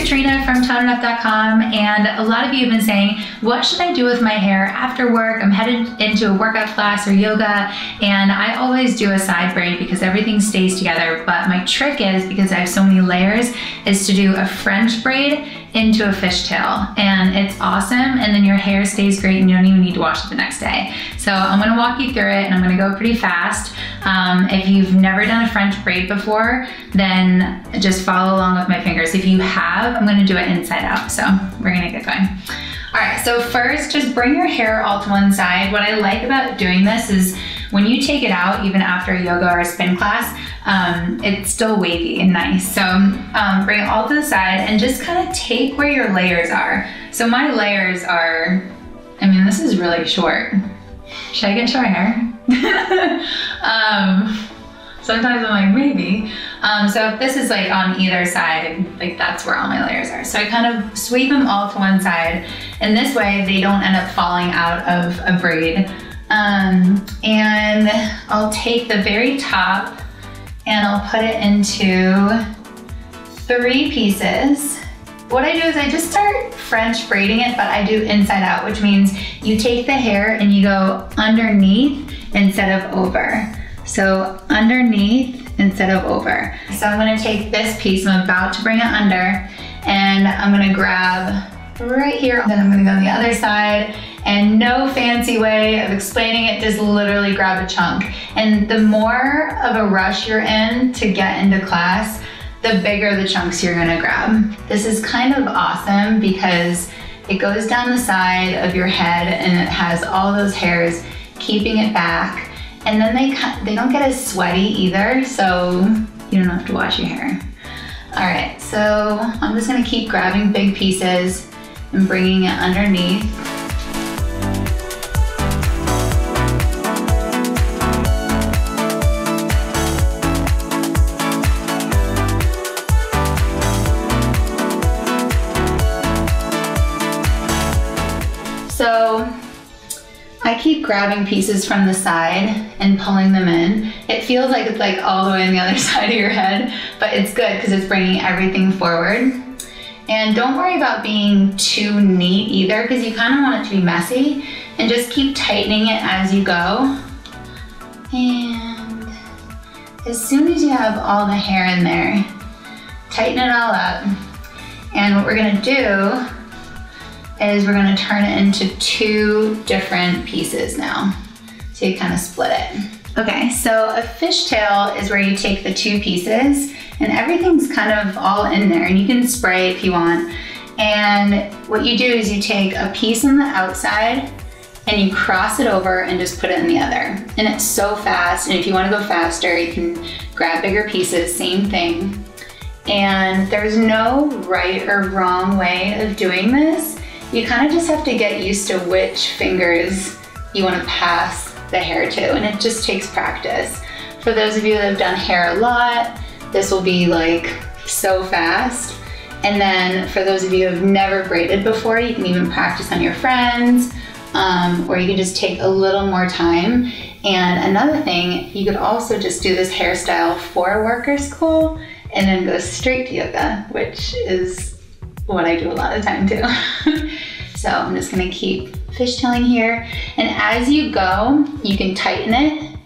Karena from toneitup.com, and a lot of you have been saying, what should I do with my hair after work? I'm headed into a workout class or yoga, and I always do a side braid because everything stays together, but my trick is, because I have so many layers, is to do a French braid into a fishtail, and it's awesome, and then your hair stays great and you don't even need to wash it the next day. So I'm gonna walk you through it, and I'm gonna go pretty fast. If you've never done a French braid before, then just follow along with my fingers. If you have, I'm gonna do it inside out, so we're gonna get going. All right, so first, just bring your hair all to one side. What I like about doing this is when you take it out, even after a yoga or a spin class, it's still wavy and nice. So bring it all to the side and just kind of take where your layers are. So my layers are, I mean, this is really short. Should I get short hair? Sometimes I'm like, maybe. So if this is like on either side, like that's where all my layers are. So I kind of sweep them all to one side, and this way they don't end up falling out of a braid. And I'll take the very top and I'll put it into 3 pieces. What I do is I just start French braiding it, but I do inside out, which means you take the hair and you go underneath instead of over. So underneath instead of over. So I'm gonna take this piece, I'm about to bring it under, and I'm gonna grab right here. Then I'm gonna go on the other side, and no fancy way of explaining it, just literally grab a chunk. And the more of a rush you're in to get into class, the bigger the chunks you're gonna grab. This is kind of awesome because it goes down the side of your head and it has all those hairs keeping it back. And then they don't get as sweaty either, so you don't have to wash your hair. All right, so I'm just gonna keep grabbing big pieces and bringing it underneath. So I keep grabbing pieces from the side and pulling them in. It feels like it's like all the way on the other side of your head, but it's good because it's bringing everything forward. And don't worry about being too neat either, because you kind of want it to be messy, and just keep tightening it as you go. And as soon as you have all the hair in there, tighten it all up. And what we're gonna do is we're gonna turn it into 2 different pieces now. So you kind of split it. Okay, so a fishtail is where you take the 2 pieces and everything's kind of all in there, and you can spray if you want. And what you do is you take a piece on the outside and you cross it over and just put it in the other. And it's so fast, and if you wanna go faster, you can grab bigger pieces, same thing. And there's no right or wrong way of doing this. You kind of just have to get used to which fingers you want to pass the hair to, and it just takes practice. For those of you that have done hair a lot, this will be like so fast. And then for those of you who have never braided before, you can even practice on your friends, or you can just take a little more time. And another thing, you could also just do this hairstyle for worker school and then go straight to yoga, which is what I do a lot of the time too. So I'm just gonna keep fishtailing here. And as you go, you can tighten it.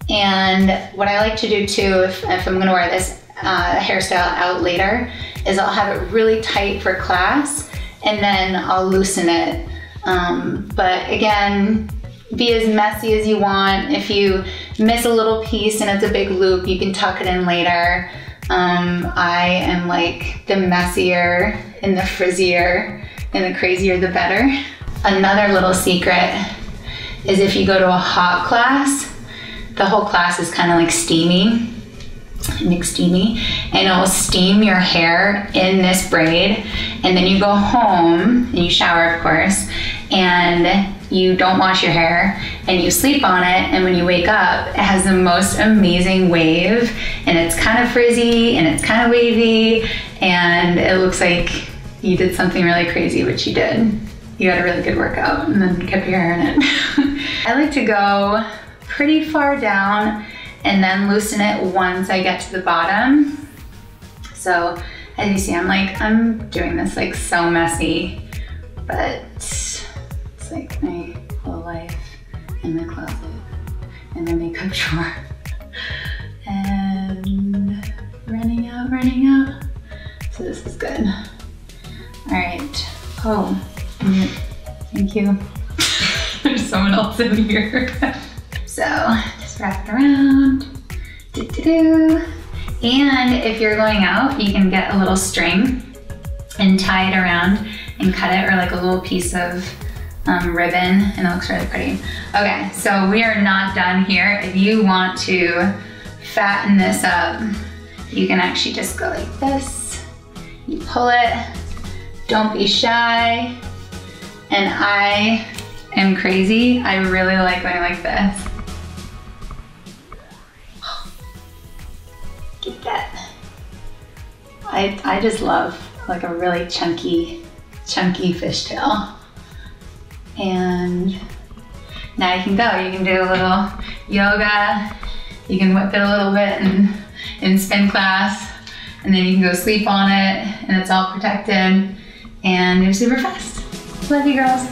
And what I like to do too, if I'm gonna wear this hairstyle out later, is I'll have it really tight for class and then I'll loosen it. But again, be as messy as you want. If you miss a little piece and it's a big loop, you can tuck it in later. I am like the messier and the frizzier and the crazier the better. Another little secret is if you go to a hot class, the whole class is kind of like steamy, and it will steam your hair in this braid, and then you go home and you shower, of course, and you don't wash your hair and you sleep on it, and when you wake up, it has the most amazing wave, and it's kind of frizzy and it's kind of wavy, and it looks like you did something really crazy, which you did. You had a really good workout and then kept your hair in it. I like to go pretty far down and then loosen it once I get to the bottom. So as you see, I'm doing this like so messy, but it's like my whole life in the closet and the makeup drawer. And running out. So this is good. All right. Oh, thank you. There's someone else in here. So just wrap it around. And if you're going out, you can get a little string and tie it around and cut it, or like a little piece of ribbon, and it looks really pretty. Okay, so we are not done here. If you want to fatten this up, you can actually just go like this. You pull it, don't be shy. And I am crazy. I really like going like this. Get that. I just love like a really chunky fishtail. And now you can go. You can do a little yoga. You can whip it a little bit in spin class, and then you can go sleep on it, and it's all protected, and you're super fast. Love you, girls.